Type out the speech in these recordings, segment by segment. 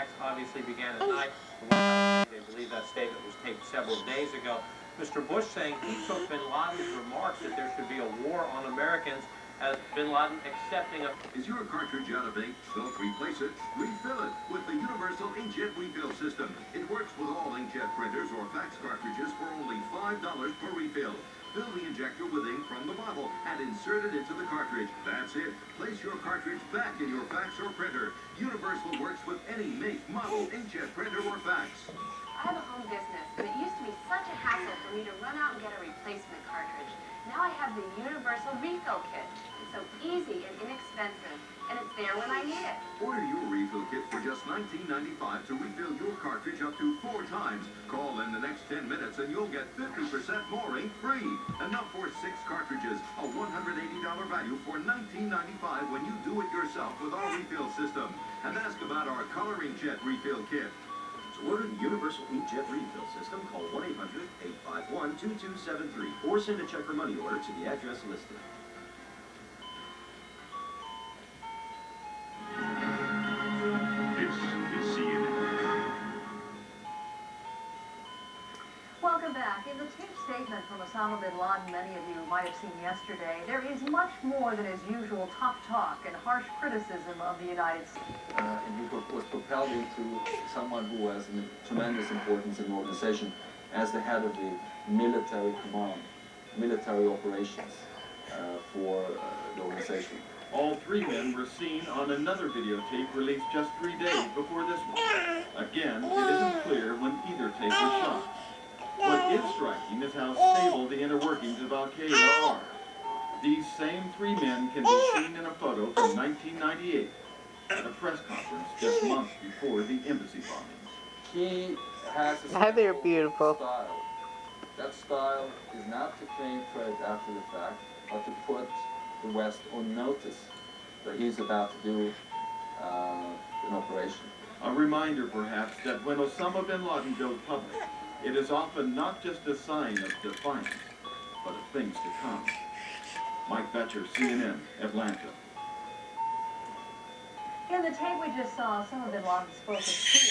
attacks obviously began at night. They believe that statement was taped several days ago. Mr. Bush saying he took bin Laden's remarks that there should be a war on Americans as bin Laden accepting a... Is your cartridge out of ink? Don't replace it. Refill it with the Universal Inkjet Refill System. It works with all inkjet printers or fax cartridges for only $5 per refill. Fill the injector with ink from the bottle and insert it into the cartridge. That's it. Place your cartridge back in your fax or printer. Universal works with any make, model, inkjet printer or fax. I have a home business, and it used to be such a hassle for me to run out and get a replacement cartridge. Now I have the Universal Refill Kit. It's so easy and inexpensive, and it's there when I need it. Order your refill kit for just $19.95 to refill your cartridge up to 4 times. Call in the next 10 minutes and you'll get 50% more ink free. Enough for 6 cartridges, a $180 value for $19.95 when you do it yourself with our refill system. And ask about our Color Inkjet Refill Kit. To order the Universal Inkjet Refill System, call 1-800-851-2273 or send a check or money order to the address listed. Welcome back. In the taped statement from Osama bin Laden, many of you might have seen yesterday, there is much more than his usual tough talk and harsh criticism of the United States. And he was propelled into someone who has tremendous importance in the organization as the head of the military command, military operations for the organization. All 3 men were seen on another videotape released just 3 days before this one. Again, it isn't clear when either tape was shot. What is striking is how stable the inner workings of Al-Qaeda are. These same 3 men can be seen in a photo from 1998 at a press conference just months before the embassy bombings. He has a they're beautiful style. That style is not to claim credit after the fact, but to put the West on notice that he's about to do an operation. A reminder, perhaps, that when Osama bin Laden goes public, it is often not just a sign of defiance, but of things to come. Mike Betcher, CNN, Atlanta. In the tape we just saw, Osama bin Laden's focus clear,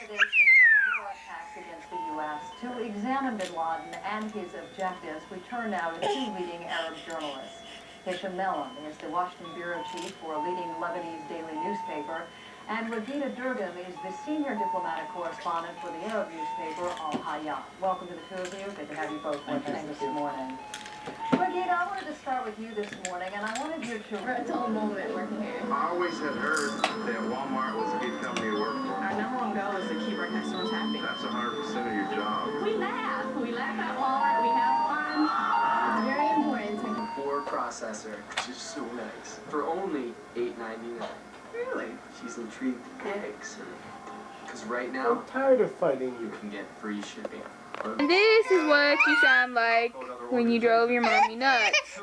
intimidation and more attacks against the U.S. To examine bin Laden and his objectives, we turn now to 2 leading Arab journalists. Hisham Melhem is the Washington bureau chief for a leading Lebanese daily newspaper, and Regina Durgam is the senior diplomatic correspondent for the Arab newspaper Al Hayat. Welcome to the 2 of you. Good to have you both with us this morning. Regina, I wanted to start with you this morning, and I wanted you to... Rental moment working here. I always had heard that Walmart was a good company to work for. Our #1 goal is to keep our customers happy. That's 100% of your job. We laugh. We laugh at Walmart. We have fun. It's very important. 4 processor, which is so nice, for only $8.99. Really? She's intrigued to eggs. Because right now, I'm tired of fighting you. You can get free shipping. And this is what you sound like when you drove your mommy nuts.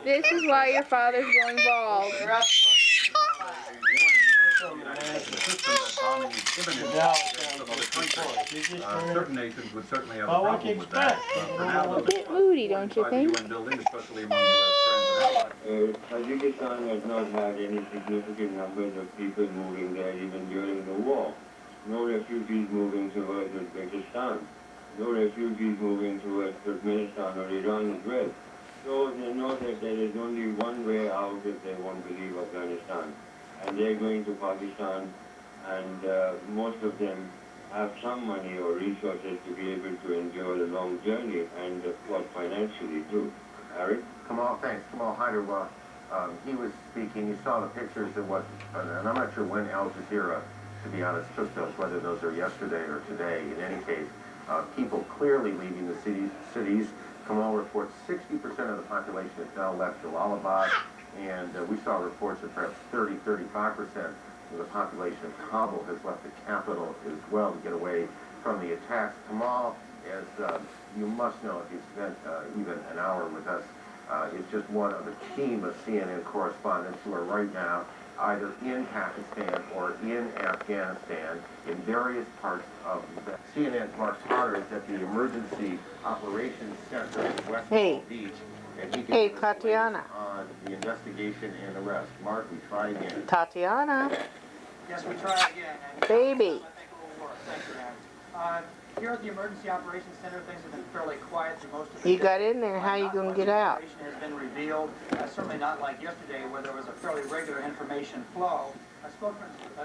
This is why your father's going bald. Certain nations would certainly have a Well, problem with that. A bit moody, don't you think? Especially among U.S. friends. Tajikistan has not had any significant numbers of people moving there even during the war. No refugees moving towards Uzbekistan. No refugees moving towards Turkmenistan or Iran as well. So they know that there is only one way out if they want to leave Afghanistan. And they're going to Pakistan, and most of them have some money or resources to be able to endure a long journey, and of course financially too. Eric? Kamal, thanks. Kamal Hyder, he was speaking, you saw the pictures of what, and I'm not sure when Al Jazeera, to be honest, took those, whether those are yesterday or today. In any case, people clearly leaving the cities. Kamal reports 60% of the population has now left Jalalabad, and we saw reports that perhaps 30-35% of the population of Kabul has left the capital as well to get away from the attacks. Kamal, as you must know if you spent even an hour with us, is just one of a team of CNN correspondents who are right now either in Pakistan or in Afghanistan in various parts of the... CNN's Mark Potter is at the Emergency Operations Center in West Palm Beach. And he Hey, gave us Tatianna. on the investigation and arrest. Mark, we try again. Tatianna. Yes, we try again. And Baby. I think it will work. Thank you, Aaron. Here at the Emergency Operations Center, things have been fairly quiet through most of the You day. got in there. How you going to get out? Information has been revealed. Certainly not like yesterday, where there was a fairly regular information flow. A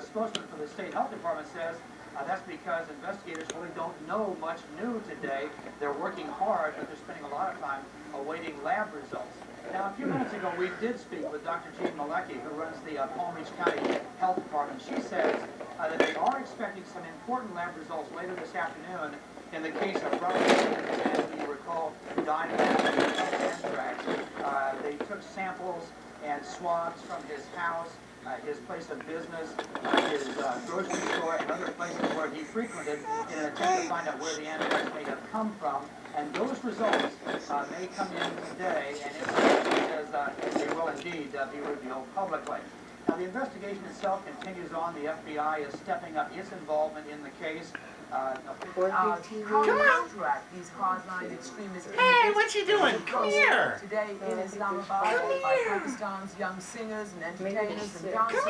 spokesman for the State Health Department says that's because investigators really don't know much new today. They're working hard, but they're spending a lot of time awaiting lab results. Now, a few minutes ago, we did speak with Dr. Jean Malecki, who runs the Palm Beach County Health Department. She says that they are expecting some important lab results later this afternoon in the case of Robert as you recall, died of anthrax. They took samples and swabs from his house, his place of business, his grocery store, and other places where he frequented in an attempt to find out where the anthrax may have come from. And those results may come in today, and it says they will indeed be revealed publicly. Now, the investigation itself continues on. The FBI is stepping up its involvement in the case. Counteract these hardline extremists. Hey, what you doing? Come here. Today in Islamabad, by Pakistan's young singers and entertainers and dancers,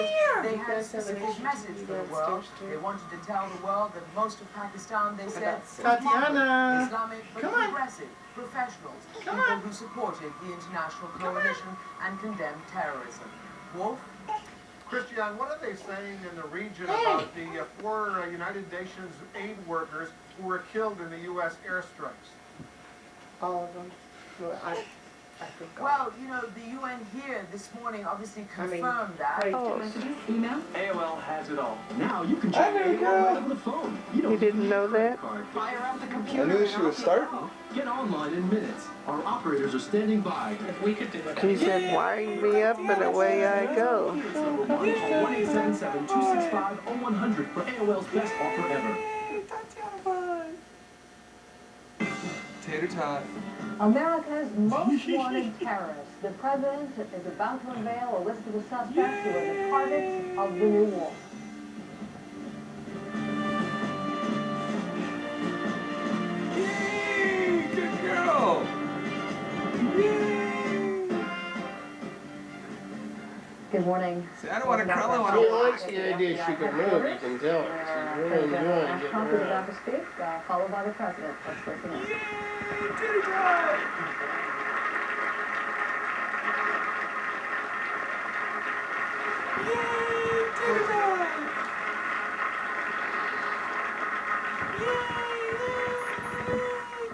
they had a specific message for the world. They wanted to tell the world that most of Pakistan, they said, Tatianna. Islamic but progressive, professionals, people who supported the international coalition and condemned terrorism. Wolf? Christian, what are they saying in the region about the 4 United Nations aid workers who were killed in the U.S. airstrikes? All of them. Well, you know, the UN here this morning obviously confirmed that. Email? AOL has it all. Now you can check AOL right over the phone. You didn't know that? Fire up the computer. I knew she was starting. Get online in minutes. Our operators are standing by. If we could do it. She said, wiring me up and away I go. 1-877-265-0100 for AOL's best offer ever. Tater tot. America's most wanted terrorist. The president is about to unveil a list of the suspects who are the targets of the new war. Yay! Good girl! Yay! Good morning. See, I don't want to crawl. I want She to likes the idea she can move, you can tell. She's really enjoying getting Trump is around. about to speak, followed by the president. Let's listen in. Tater tot! Yay! Tater tot!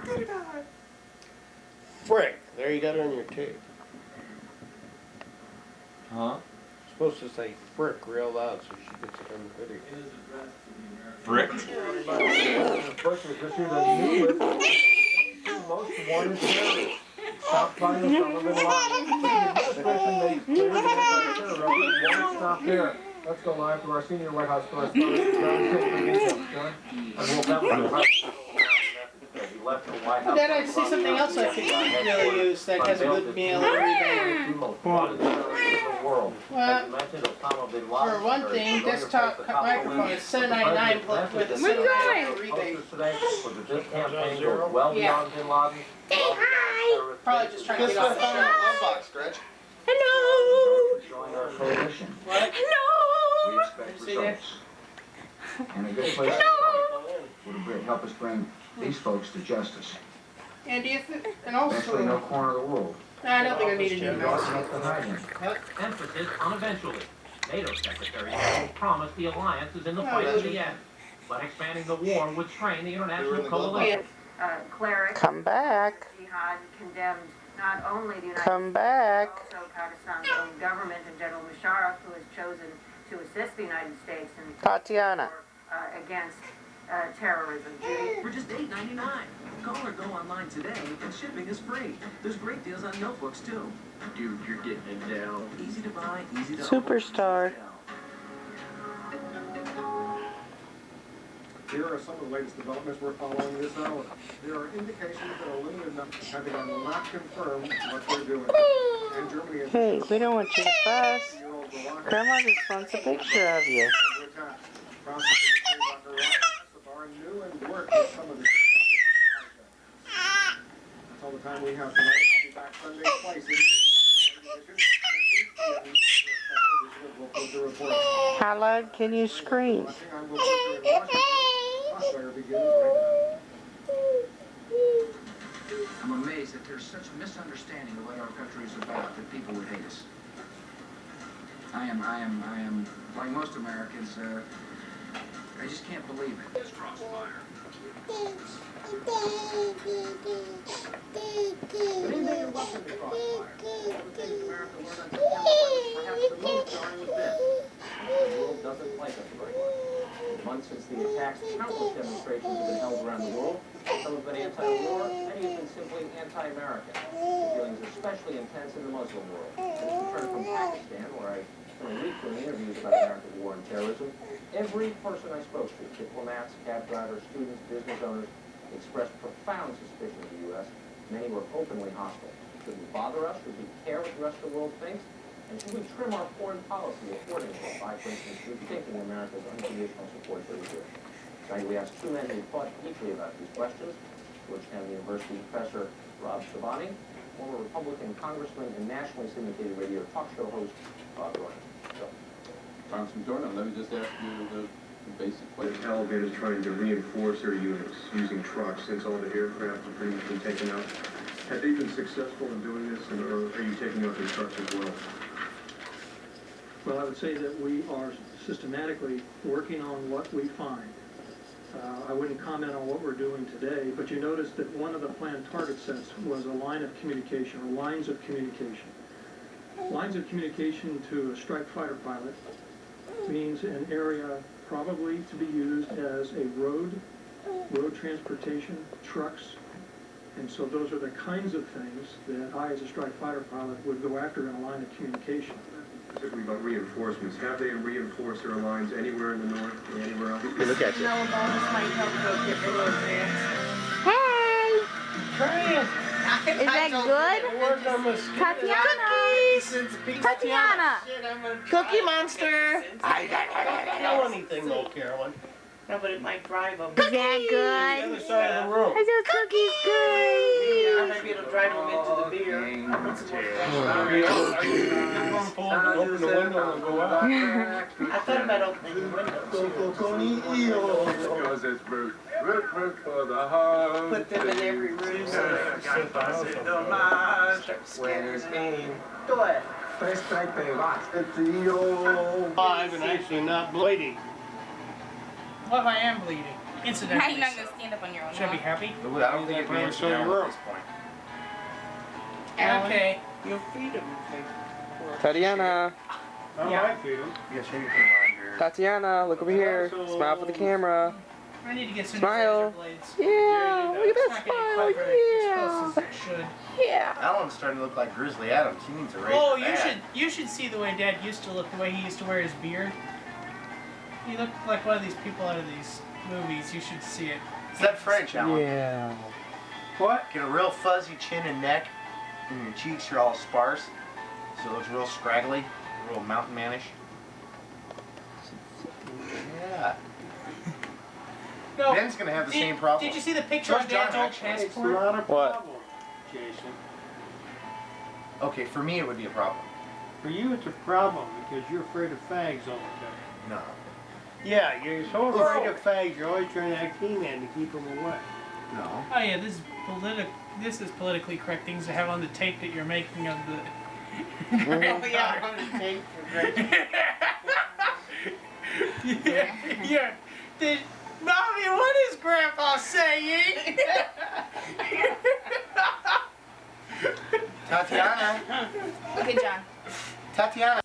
Yay! Tater tot! Frick, there you got it on your tape. Huh? Supposed to say frick real loud so she gets it on the video. Frick? Most wanted terrorists. Stop by Osama bin Laden. The mission makes clear the anti-terror effort won't stop there. Let's go live to our senior White House correspondent, John King. John? But then I see something else I could really use that has a good meal every day. Well, for one thing, desktop microphone is $7.99 plus with a $7 rebate. Yeah. Hey, hi! Probably just trying to get off the phone box, Gretch. Hello! What? Hello! See that? And a good place would help us bring these folks to justice. And do you think, and also, Eventually, no corner of the world. no, I don't think I need a new mouse. Emphasis on eventually. NATO Secretary promised the alliance is in the fight to the end, but expanding the war would strain the international coalition. Clerics, Come back. jihad condemned not only the United Come States, back. but also Pakistan's own government and General Musharraf, who has chosen to assist the United States in Tatianna. against terrorism. For just $8.99. Call or go online today, and shipping is free. There's great deals on notebooks, too. Dude, you're getting it now. Easy to buy, easy to Superstar. Here are some of the latest developments we're following this hour. There are indications that a limited number of Pentagon will not confirm what they're doing. And Germany is Hey, we don't want you to fuss. Grandma just wants a picture of you. prosecutors say Dr. Ross are new and work with some of the That's all the time we have tonight. back Sunday twice. How loud can you scream? I'm amazed that there's such a misunderstanding of what our country is about that people would hate us. I am, like most Americans, I just can't believe it. It's crossfire. But even your weapons are crossfire. One of the things America learned on September 11th, perhaps the most jarring was this. The world doesn't like us very much. In the months since the attacks, countless demonstrations have been held around the world. Some have been anti-war, many have been simply anti-American. The feelings are especially intense in the Muslim world. As we turn from Pakistan, where I spent a week doing interviews about American war and terrorism, every person I spoke to, diplomats, cab drivers, students, business owners, expressed profound suspicion of the U.S. Many were openly hostile. Should we bother us? Should we care what the rest of the world thinks? And should we trim our foreign policy accordingly by, for instance, rethinking America's unconditional support for Israel? Tonight we asked two men who thought deeply about these questions. Georgetown University professor Rob Shabani, former Republican congressman and nationally syndicated radio talk show host Bob Ryan. So, Congressman Jordan, let me just ask you the basic question. The Taliban is trying to reinforce their units using trucks since all the aircraft have pretty much been taken out. Have they been successful in doing this, or are you taking out their trucks as well? Well, I would say that we are systematically working on what we find. I wouldn't comment on what we're doing today, but you notice that one of the planned target sets was a line of communication, or lines of communication. Lines of communication to a strike fighter pilot means an area probably to be used as a road transportation, trucks, and so those are the kinds of things that I, as a strike fighter pilot, would go after in a line of communication. Specifically about reinforcements. Have they reinforced their lines anywhere in the north or anywhere else? Hey, look at you. Hey! Is that good? Tatianna! Tatianna! Cookie Monster! I don't kill anything though, Carolyn. No, but it might drive them. Is that good? The other side of the room. Is those cookies good? Yeah, maybe it'll drive them into the beer. I'll put some more Open the window and go out. I thought about opening the window. Because it's root for the heart. Put them in every room so they start scaring me. Go ahead. Alive and actually not bleeding. What if I am bleeding? Incidentally. Now you're not going to stand up on your own. Should I be happy? I don't think it'd be incidental at this point. Okay. You'll feed them. Tatianna. I feed them. Yes, you can. Tatianna, look over here. Smile for the camera. I need to get some Smile. razor blades. Yeah, look at It's that not getting smile. quite as Yeah. close as it should. Yeah. Alan's starting to look like Grizzly Adams. He needs a razor. Oh, bad. you should see the way Dad used to look, the way he used to wear his beard. He looked like one of these people out of these movies. You should see it. Is that French, Alan? Yeah. What? Get a real fuzzy chin and neck, and your cheeks are all sparse, so it looks real scraggly, real mountain manish. Yeah. No, Ben's gonna have the same problem. Did you see the picture Where's of Dad's John, old actually? It's passport? not a What? problem, Jason. Okay, for me it would be a problem. For you, it's a problem because you're afraid of fags all the time. No. Yeah, you're so afraid of fags, you're always trying to act He-Man to keep them away. No. Oh yeah, this is politically correct things to have on the tape that you're making of the. Oh yeah, I'm gonna take for great. Yeah. Mommy, what is Grandpa saying? Tatianna. Okay, John. Tatianna.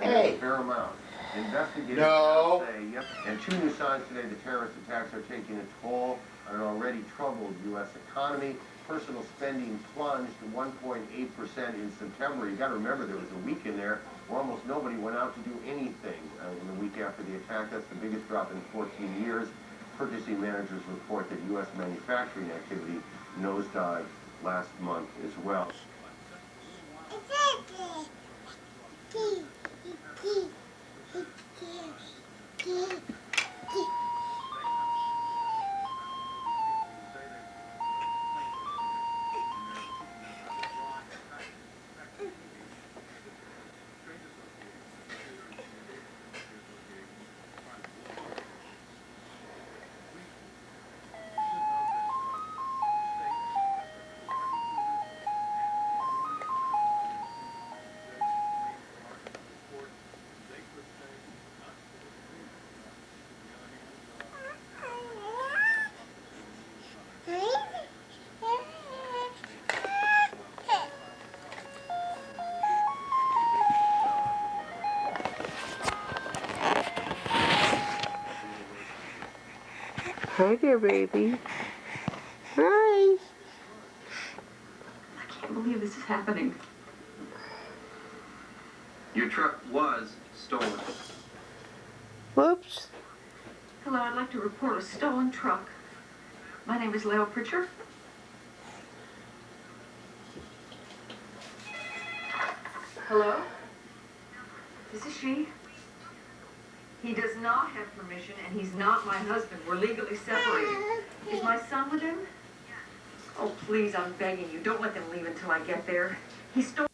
Hey. A fair amount. Investigators now say, yep. And two new signs today, the terrorist attacks are taking a toll on an already troubled U.S. economy. Personal spending plunged 1.8% in September. You got to remember there was a week in there where almost nobody went out to do anything in the week after the attack. That's the biggest drop in 14 years. Purchasing managers report that U.S. manufacturing activity nosedived last month as well. Hi there, baby. Hi. I can't believe this is happening. Your truck was stolen. Whoops. Hello, I'd like to report a stolen truck. My name is Leo Pritchard. Hello? This is she. He does not have permission, and he's not my husband. We're legally separated. Is my son with him? Oh, please, I'm begging you. Don't let them leave until I get there. He stole...